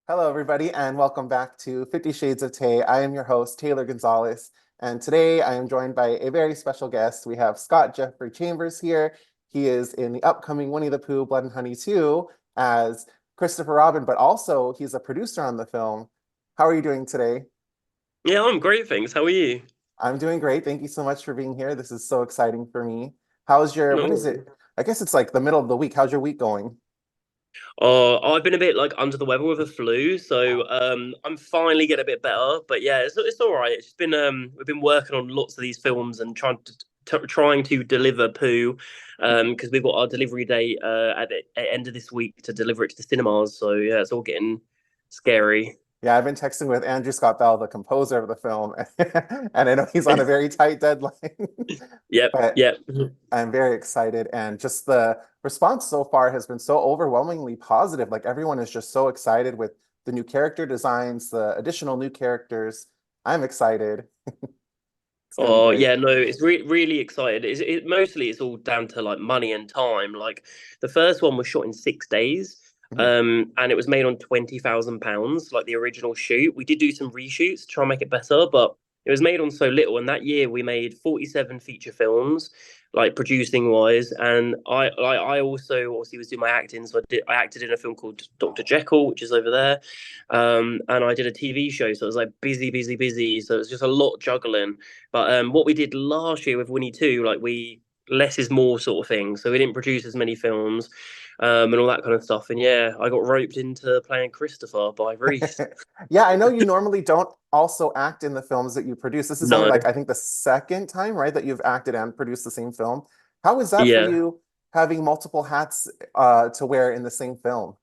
Hello, everybody, and welcome back to 50 Shades of Tay. I am your host, Taylor Gonzalez, and today I am joined by a very special guest. We have Scott Jeffrey Chambers here. He is in the upcoming Winnie the Pooh, Blood and Honey 2 as Christopher Robin, but also he's a producer on the film. How are you doing today? Yeah, I'm great, thanks. How are you? I'm doing great. Thank you so much for being here. This is so exciting for me. How's your, what is No. it? I guess it's like the middle of the week. How's your week going? I've been a bit like under the weather with a flu, so I'm finally getting a bit better. But yeah, it's all right. It's just been we've been working on lots of these films and trying to deliver Pooh, because we've got our delivery date at the end of this week to deliver it to the cinemas. So yeah, it's all getting scary. Yeah, I've been texting with Andrew Scott Bell, the composer of the film, and I know he's on a very tight deadline, Yep, but yep. I'm very excited. And just the response so far has been so overwhelmingly positive. Like everyone is just so excited with the new character designs, the additional new characters. I'm excited. It's gonna be Oh great. yeah, no, it's really excited. Mostly it's all down to like money and time. Like the first one was shot in 6 days, Mhm. and it was made on £20,000, like the original shoot. We did do some reshoots to try and make it better, but it was made on so little. And that year we made 47 feature films, like producing wise. And I also obviously was doing my acting, so I acted in a film called Dr. Jekyll, which is over there, and I did a TV show, so it was like busy, busy, busy. So it was just a lot juggling. But what we did last year with Winnie 2, like we less is more sort of thing. So we didn't produce as many films, and all that kind of stuff. And yeah, I got roped into playing Christopher by Reese. Yeah, I know you normally don't also act in the films that you produce. This is only No, like I think the second time, right, that you've acted and produced the same film. How is that for yeah. you having multiple hats to wear in the same film?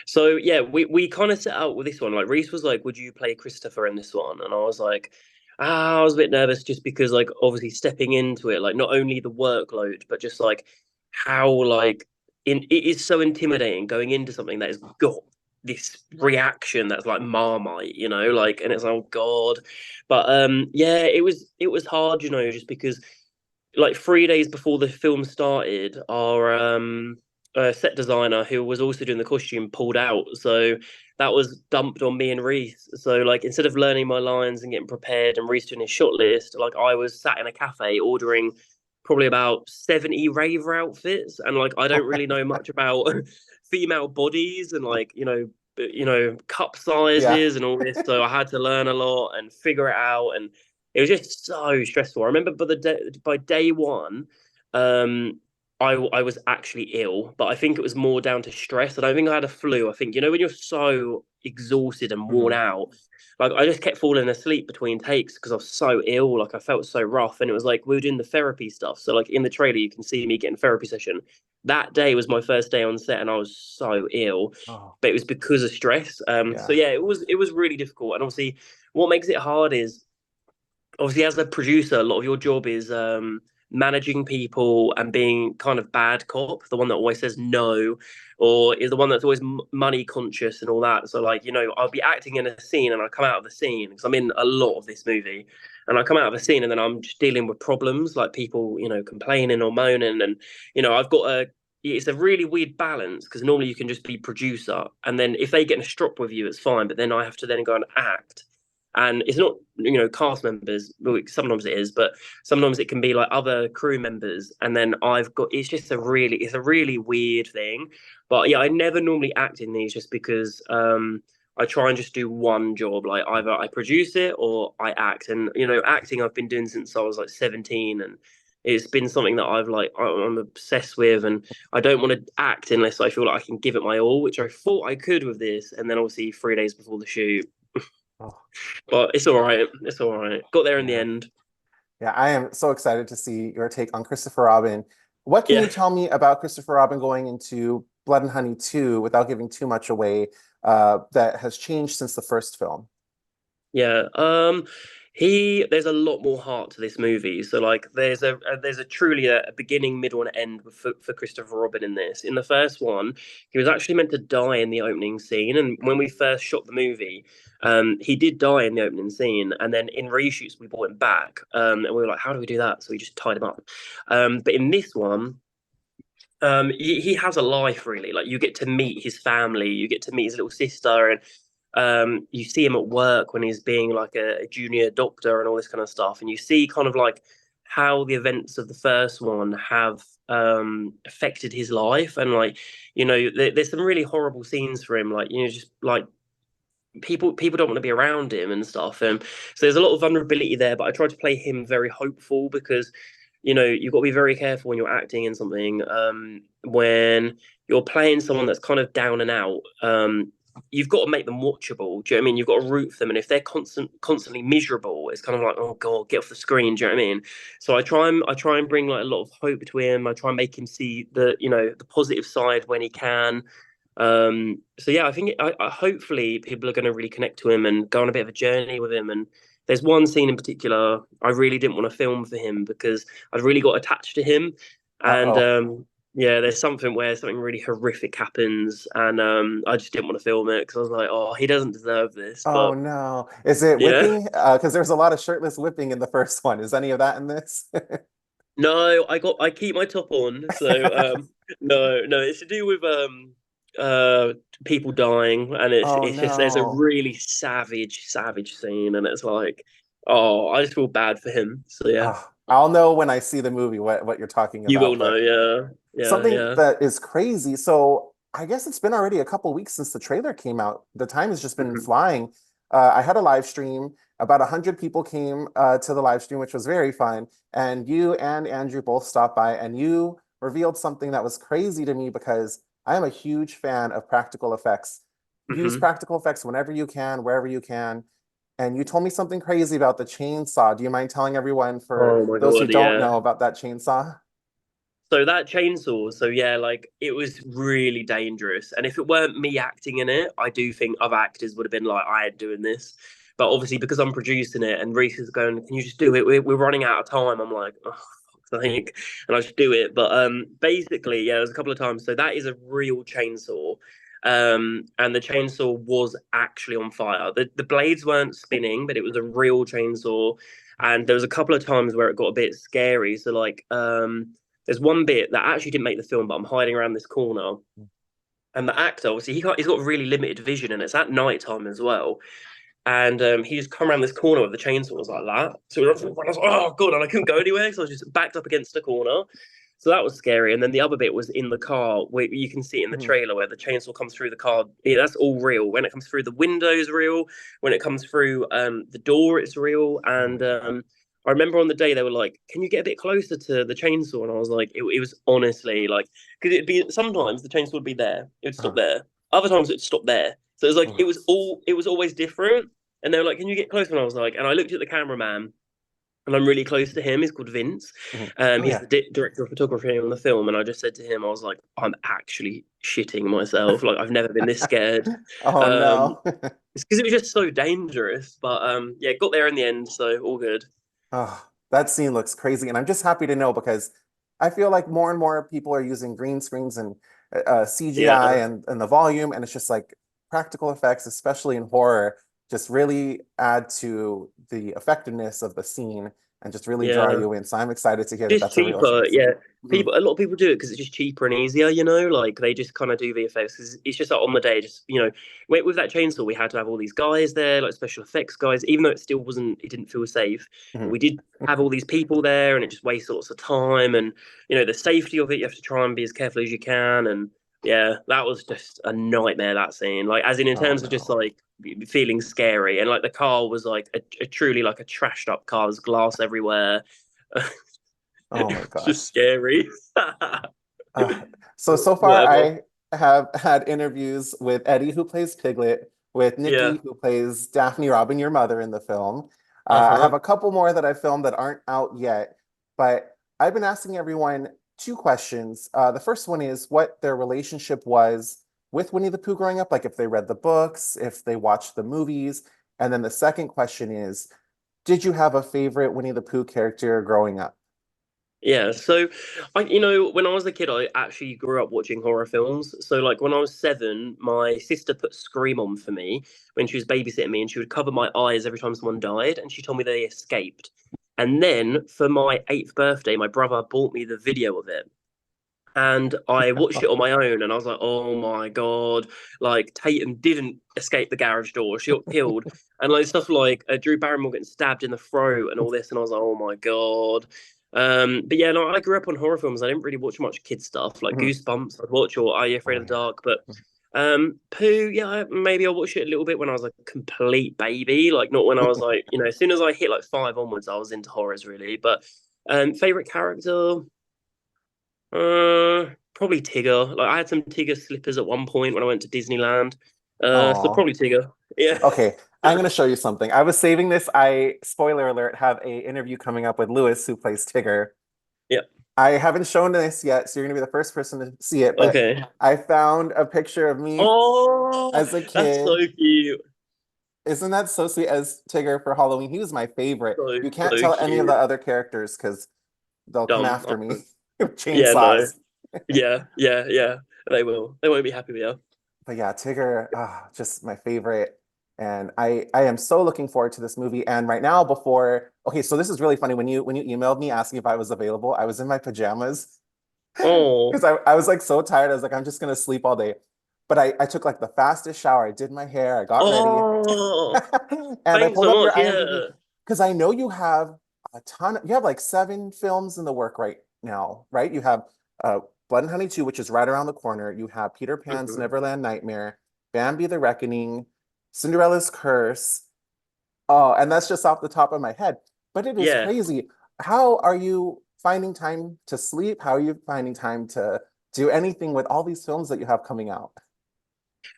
So yeah, we kind of set out with this one. Like Reese was like, "Would you play Christopher in this one?" And I was like, I was a bit nervous just because like obviously stepping into it, like not only the workload, but just like how like it is so intimidating going into something that has got this reaction that's like Marmite, like, and it's, oh God. But yeah, it was hard, just because like 3 days before the film started, our set designer, who was also doing the costume, pulled out. So that was dumped on me and Reese. So like instead of learning my lines and getting prepared and Reese doing his shot list, like I was sat in a cafe ordering probably about 70 raver outfits, and like I don't really know much about female bodies and like cup Yeah. sizes and all this, so I had to learn a lot and figure it out, and it was just so stressful. I remember by day one, I was actually ill, but I think it was more down to stress. I don't think I had a flu. I think, when you're so exhausted and worn Mhm. out, like I just kept falling asleep between takes because I was so ill. Like I felt so rough, and it was like we were doing the therapy stuff. So like in the trailer, you can see me getting therapy session. That day was my first day on set, and I was so ill, Oh, but it was because of stress. So yeah. yeah, it was really difficult, and obviously, what makes it hard is obviously as a producer, a lot of your job is managing people and being kind of bad cop, the one that always says no, or is the one that's always money conscious and all that. So like, I'll be acting in a scene and I come out of the scene because I'm in a lot of this movie, and I come out of the scene and then I'm just dealing with problems like people, complaining or moaning, and I've got a it's a really weird balance because normally you can just be producer, and then if they get in a strop with you, it's fine. But then I have to then go and act, and it's not cast members, well, sometimes it is, but sometimes it can be like other crew members, and then I've got it's a really weird thing. But yeah, I never normally act in these just because I try and just do one job, like either I produce it or I act. And acting I've been doing since I was like 17, and it's been something that I'm obsessed with, and I don't want to act unless I feel like I can give it my all, which I thought I could with this. And then obviously 3 days before the shoot, Oh, but it's all right. It's all right. Got there in the yeah. end. Yeah, I am so excited to see your take on Christopher Robin. What can you Yeah. tell me about Christopher Robin going into Blood and Honey 2 without giving too much away that has changed since the first film? Yeah. There's a lot more heart to this movie. So like there's a truly a beginning, middle, and end for Christopher Robin in this. In the first one, he was actually meant to die in the opening scene. And when we first shot the movie, he did die in the opening scene. And then in reshoots we brought him back. And we were like, how do we do that? So we just tied him up. But in this one, He has a life really. Like you get to meet his family, you get to meet his little sister, and you see him at work when he's being like a junior doctor and all this kind of stuff, and you see kind of like how the events of the first one have affected his life, and like there's some really horrible scenes for him, like just like people don't want to be around him and stuff. So there's a lot of vulnerability there, but I try to play him very hopeful because you've got to be very careful when you're acting in something. When you're playing someone that's kind of down and out, you've got to make them watchable. Do you know what I mean? You've got to root for them, and if they're constantly miserable, it's kind of like, oh god, get off the screen. Do you know what I mean? So I try and bring like a lot of hope to him. I try and make him see the positive side when he can. So yeah, I think hopefully people are going to really connect to him and go on a bit of a journey with him. And there's one scene in particular I really didn't want to film for him because I'd really got attached to him. And Uh-oh. yeah, there's something where something really horrific happens, and I just didn't want to film it because I was like, oh, he doesn't deserve this. Oh But no. Is it yeah, whipping? Because there's a lot of shirtless whipping in the first one. Is any of that in this? no, I keep my top on, so no, it's to do with uh people dying, and it's Oh it's just there's a no. really savage scene, and it's like, oh, I just feel bad for him. So yeah, I'll know when I see the movie what you're talking you will about, know. but Yeah, yeah, something yeah. that is crazy. So I guess it's been already a couple weeks since the trailer came out. The time has just been Mhm. flying. I had a live stream. About 100 people came to the live stream, which was very fun. And you and Andrew both stopped by, and you revealed something that was crazy to me because I am a huge fan of practical effects. Use Mhm. practical effects whenever you can, wherever you can. And you told me something crazy about the chainsaw. Do you mind telling everyone, for Oh my those who God, don't yeah. know, about that chainsaw? So that chainsaw, so yeah, like it was really dangerous. And if it weren't me acting in it, I do think other actors would have been like, I ain't doing this. But obviously, because I'm producing it and Reese is going, can you just do it? We're running out of time. I'm like, oh, fuck's sake. And I just do it. But basically, yeah, there's a couple of times. So that is a real chainsaw. And the chainsaw was actually on fire. The blades weren't spinning, but it was a real chainsaw. And there was a couple of times where it got a bit scary. So like there's one bit that actually didn't make the film, but I'm hiding around this corner, and the actor obviously he's got really limited vision, and it's at night time as well. And he just come around this corner with the chainsaws like that. So I was like, oh god, and I couldn't go anywhere, so I was just backed up against a corner. So that was scary. And then the other bit was in the car, where you can see it in the Mhm. trailer where the chainsaw comes through the car. Yeah, that's all real. When it comes through the windows, real. When it comes through the door, it's real. Oh And my gosh. I remember on the day they were like, "Can you get a bit closer to the chainsaw?" And I was like, it was honestly like, because it'd be sometimes the chainsaw would be there, it would stop Uh, there. Other times it'd stop there. So it was like uh, it was always different. And they were like, "Can you get closer?" And I was like, and I looked at the cameraman, and I'm really close to him. He's called Vince. oh He's yeah. the director of photography on the film. And I just said to him, I was like, I'm actually shitting myself. Like I've never been this scared. Oh Um, no. it's because it was just so dangerous. But yeah, got there in the end, so all good. Oh, that scene looks crazy, and I'm just happy to know because I feel like more and more people are using green screens and CGI Yeah, and the volume, and it's just like practical effects, especially in horror, just really add to the effectiveness of the scene and just really draw yeah. you in. So I'm excited to hear that Just that's a real cheaper, chainsaw. yeah. Mhm. A lot of people do it because it's just cheaper and easier, like they just kind of do VFX because it's just like on the day, just with that chainsaw, we had to have all these guys there, like special effects guys, even though it still wasn't, it didn't feel safe. But Mhm. we did have all these people there, and it just wastes lots of time, and the safety of it, you have to try and be as careful as you can, and yeah, that was just a nightmare, that scene. Like, as in Oh terms of just no. like feeling scary, and like the car was like a truly like a trashed up car, there's glass everywhere. Oh my It's just gosh. scary. Uh, so far, Whatever. I have had interviews with Eddie, who plays Piglet, with Nikki, Yeah. who plays Daphne Robin, your mother in the film. I have Uh-huh. a couple more that I filmed that aren't out yet, but I've been asking everyone two questions. The first one is what their relationship was with Winnie the Pooh growing up, like if they read the books, if they watched the movies. And then the second question is, did you have a favorite Winnie the Pooh character growing up? Yeah. So when I was a kid, I actually grew up watching horror films. So like when I was 7, my sister put Scream on for me when she was babysitting me, and she would cover my eyes every time someone died, and she told me they escaped. And then for my 8th birthday, my brother bought me the video of it. and I watched it on my own, and I was like, "Oh my god!" Like Tatum didn't escape the garage door; she got killed, and like stuff like Drew Barrymore getting stabbed in the throat and all this, and I was like, "Oh my god!" But yeah, no, I grew up on horror films. I didn't really watch much kid stuff like Mhm. Goosebumps. I'd watch or Are You Afraid Oh of the yeah. Dark, but Pooh, yeah, maybe I watched it a little bit when I was like a complete baby, like not when I was like, as soon as I hit like five onwards, I was into horrors really. But favorite character. Probably Tigger. Like I had some Tigger slippers at one point when I went to Disneyland. So Oh. probably Tigger. Yeah. Okay, I'm gonna show you something. I was saving this. I, spoiler alert, have a interview coming up with Lewis, who plays Tigger. Yeah. I haven't shown this yet, so you're gonna be the first person to see it, but Okay. I found a picture of me Oh, as a that's so kid. cute. Isn't that so sweet as Tigger for Halloween? He was my favorite. So You can't so tell any of the cute. other characters because they'll come Dumb. after me with Yeah, no. chainsaws. Yeah, yeah, yeah. They will. They won't be happy with you. But yeah, Tigger, just my favorite. And I am so looking forward to this movie. And right now, before, okay, so this is really funny. When you emailed me asking if I was available, I was in my pajamas Oh. because I was like so tired. I was like, I'm just gonna sleep all day. But I took like the fastest shower. I did my hair, I got ready, Oh. and I Thanks pulled so up your much. IMDb Yeah. because I know you have a ton. You have like 7 films in the work right now, right? You have Blood and Honey 2, which is right around the corner. You have Peter Pan's Mhm. Neverland Nightmare, Bambi the Reckoning, Cinderella's Curse. Oh, and that's just off the top of my head. But it is Yeah. crazy. How are you finding time to sleep? How are you finding time to do anything with all these films that you have coming out?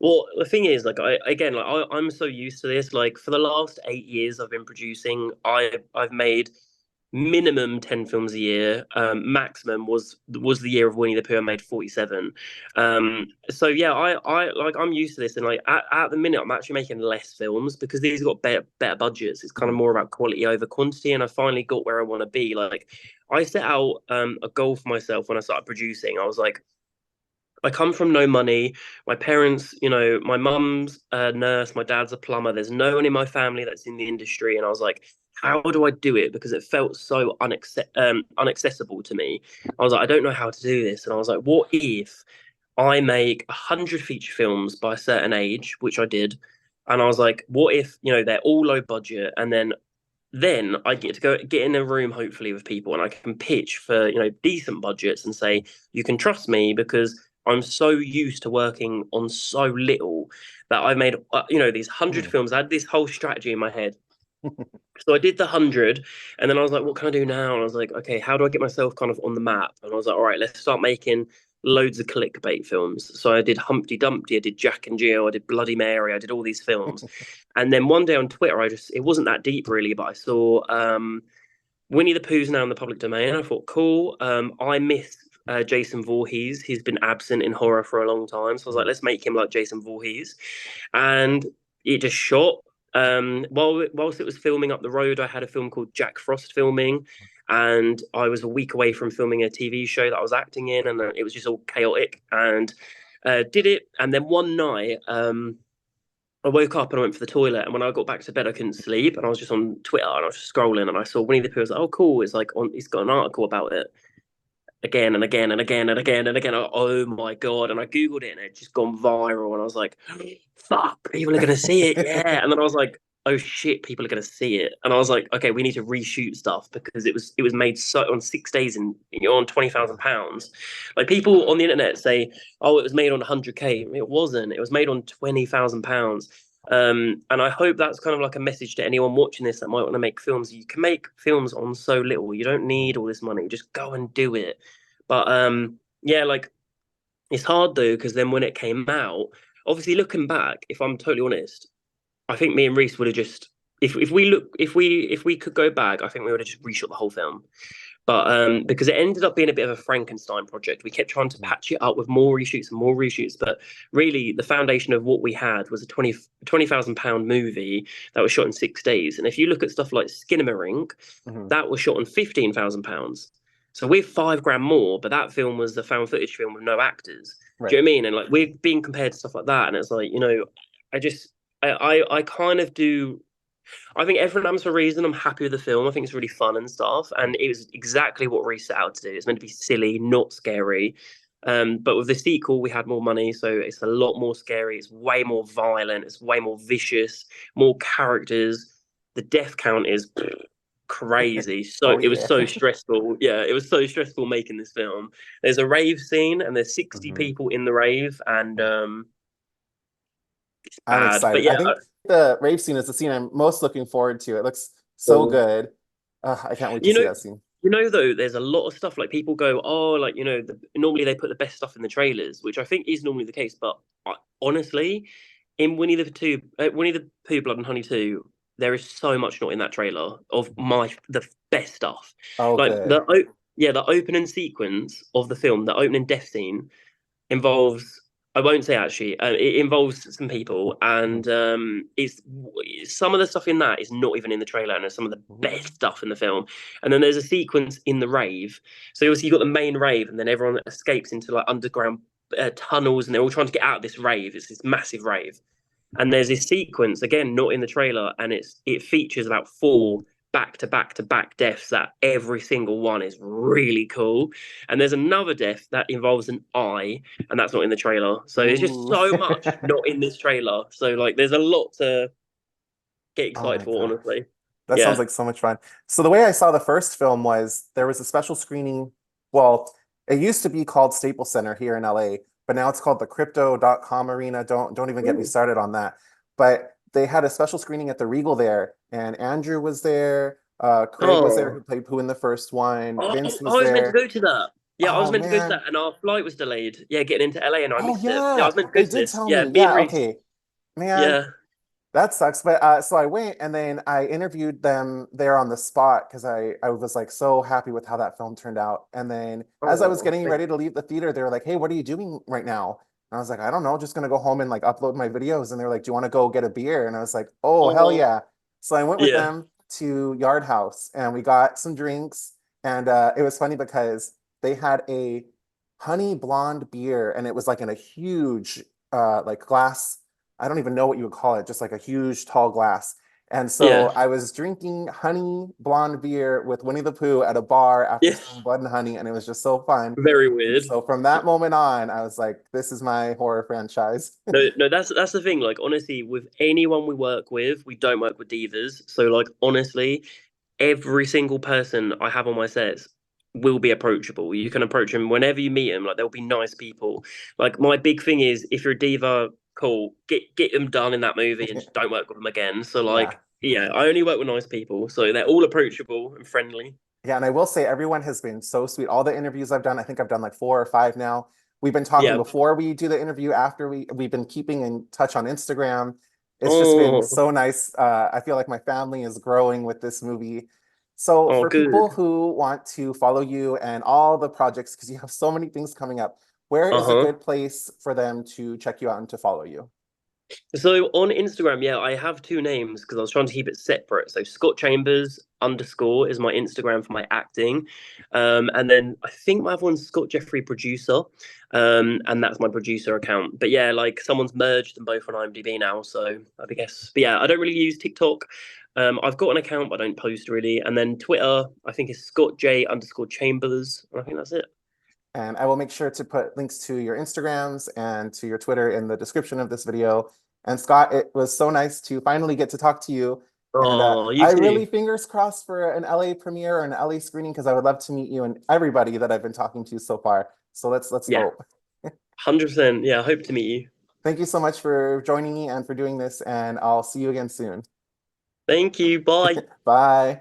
Well, the thing is, like, I'm so used to this. Like, for the last 8 years, I've been producing. I've made minimum 10 films a year. Maximum was the year of Winnie the Pooh. I made 47. So yeah, I like I'm used to this, and like at the minute, I'm actually making less films because these got better budgets. It's kind of Mhm. more about quality over quantity, and I finally got where I want to be. Like, I set out a goal for myself when I started producing. I was like, I come from no money. My parents, my mum's a nurse, my dad's a plumber. There's no one in my family that's in the industry. And I was like, how do I do it? Because it felt so unaccessible to me. I was like, I don't know how to do this. And I was like, what if I make 100 feature films by a certain age, which I did. And I was like, what if, they're all low budget and then I get to go get in a room hopefully with people and I can pitch for decent budgets and say you can trust me because I'm so used to working on so little that I've made these 100 Mhm. films. I had this whole strategy in my head. So I did the 100 and then I was like, what can I do now? And I was like, okay, how do I get myself kind of on the map? And I was like, all right, let's start making loads of clickbait films. So I did Humpty Dumpty, I did Jack and Jill, I did Bloody Mary, I did all these films. And then one day on Twitter, it wasn't that deep really, but I saw Winnie the Pooh's now in the public domain. I thought, cool. I miss Jason Voorhees. He's been absent in horror for a long time. So I was like, Mhm. let's make him like Jason Voorhees. And it just shot. Whilst it was filming up the road, I had a film called Jack Frost filming. And I was a week away from filming a TV show that I was acting in. And it was just all chaotic. And did it. And then one night, I woke up and I went for the toilet, and when I got back to bed, I couldn't sleep, and I was just on Twitter and I was just scrolling, and I saw Winnie the Pooh. I was like, "Oh, cool!" It's like on. He's got an article about it again and again and again and again and again. Oh my god! And I googled it, and it just gone viral, and I was like, "Fuck! People are gonna see it, yeah!" And then I was like, "Oh shit! People are gonna see it," and I was like, "Okay, we need to reshoot stuff because it was made so on 6 days and you're on £20,000. Like people on the internet say, oh, it was made on 100K. It wasn't. It was made on £20,000. And I hope that's kind of like a message to anyone watching this that might want to make films. You can make films on so little. You don't need all this money. Just go and do it. But yeah, like it's hard though because then when it came out, obviously looking back, if I'm totally honest, I think me and Reese would have just if we could go back, I think we would have just reshot the whole film. But because it ended up being a bit of a Frankenstein project, we kept trying to patch it up with more reshoots and more reshoots. But really, the foundation of what we had was a £20,000 movie that was shot in 6 days. And if you look at stuff like Skinamarink, Mhm. that was shot on £15,000. So we're 5 grand more, but that film was a found footage film with no actors. Do Right. you know what I mean? And like we're being compared to stuff like that, and it's like I just I kind of do I think everyone happens for a reason. I'm happy with the film. I think it's really fun and stuff, and it was exactly what Reese set out to do. It's meant to be silly, not scary. But with the sequel, we had more money, so it's a lot more scary. It's way more violent. It's way more vicious. More characters. The death count is crazy. So Oh it was yeah. so stressful. Yeah, it was so stressful making this film. There's a rave scene, and there's 60 Mhm. people in the rave, and it's I'm bad. But excited. I yeah, think the rave scene is the scene I'm most looking forward to. It looks so oh, good. I can't wait to you see know, that scene. though, there's a lot of stuff like people go, oh, like normally they put the best stuff in the trailers, which I think is normally the case. But honestly, in Winnie the Pooh, Blood and Honey 2, there is so much not in that trailer of the best stuff. Oh, Like good. yeah, the opening sequence of the film, the opening death scene involves. I won't say actually. It involves some people, Mhm. and it's some of the stuff in that is not even in the trailer, and there's some of the Ooh. best stuff in the film. And then there's a sequence in the rave. So obviously you got the main rave, and then everyone escapes into like underground tunnels, and they're all trying to get out of this rave. It's this massive rave, and there's this sequence again, not in the trailer, and it features about four back to back to back deaths that every single one is really cool. And there's another death that involves an eye, and that's not in the trailer. So there's just Ooh. so much not in this trailer. So like there's a lot to get Oh excited my for, gosh. honestly. That sounds Yeah. like so much fun. So the way I saw the first film was there was a special screening. Well, it used to be called Staples Center here in LA, but now it's called the Crypto.com Arena. Don't even get me Ooh. started on that. But they had a special screening at the Regal there, and Andrew was there. Craig was there, who Oh. played Pooh in the first one. Oh, Vince I was was meant to there. go to that. Yeah, I was Oh meant to go to man. that, and our flight was delayed. Yeah, getting into LA, and I Oh missed it. Yeah, I yeah, was meant to go they to did this. tell Yeah, me. me and Yeah, Reese. okay. Man, Yeah. that sucks. But so I went and then I interviewed them there on the spot because I was like so happy with how that film turned out. And then as I was Oh, getting ready to leave the theater, they were like, "Hey, what are you doing right now?" And I was like, "I don't know, just gonna go home and like upload my videos." And they were like, "Do you want to go get a beer?" And I was like, "Oh, hell oh, yeah." So I went with yeah, them to Yard House and we got some drinks. And it was funny because they had a honey blonde beer and it was like in a huge like glass. I don't even know what you would call it, just like a huge tall glass. And so yeah, I was drinking honey blonde beer with Winnie the Pooh at a bar after yeah. seeing Blood and Honey, and it was just so fun. Very And weird. so from that moment on, I was like, this is my horror franchise. No, no, that's the thing. Like, honestly, with anyone we work with, we don't work with divas. So, like, honestly, every single person I have on my sets will be approachable. You can approach them whenever you meet them. Like, they'll be nice people. Like, my big thing is, if you're a diva, cool, get them done in that movie and just don't work with them again. So, Yeah. like, yeah, I only work with nice people, so they're all approachable and friendly. Yeah, and I will say everyone has been so sweet. All the interviews I've done, I think I've done like 4 or 5 now. We've been talking Yeah. before we do the interview, after we've been keeping in touch on Instagram. It's just been Oh, so nice. I feel like my family is growing with this movie. So oh, for people good. who want to follow you and all the projects, because you have so many things coming up, where Uh is a huh. good place for them to check you out and to follow you? So on Instagram, yeah, I have two names because I was trying to keep it separate. So Scott Chambers underscore is my Instagram for my acting. And then I think my other one's Scott Jeffrey Producer. And that's my producer account. But yeah, like someone's merged them both on IMDb now. So I guess, but yeah, I don't really use TikTok. I've got an account, but I don't post really. And then Twitter, I think is Scott J underscore Chambers. I think that's it. And I will make sure to put links to your Instagrams and to your Twitter in the description of this video. And Scott, it was so nice to finally get to talk to you. And Oh, you I really too. fingers crossed for an LA premiere or an LA screening because I would love to meet you and everybody that I've been talking to so far. So let's Yeah, hope. 100%. Yeah, I hope to meet you. Thank you so much for joining me and for doing this, and I'll see you again soon. Thank you. Bye. Bye.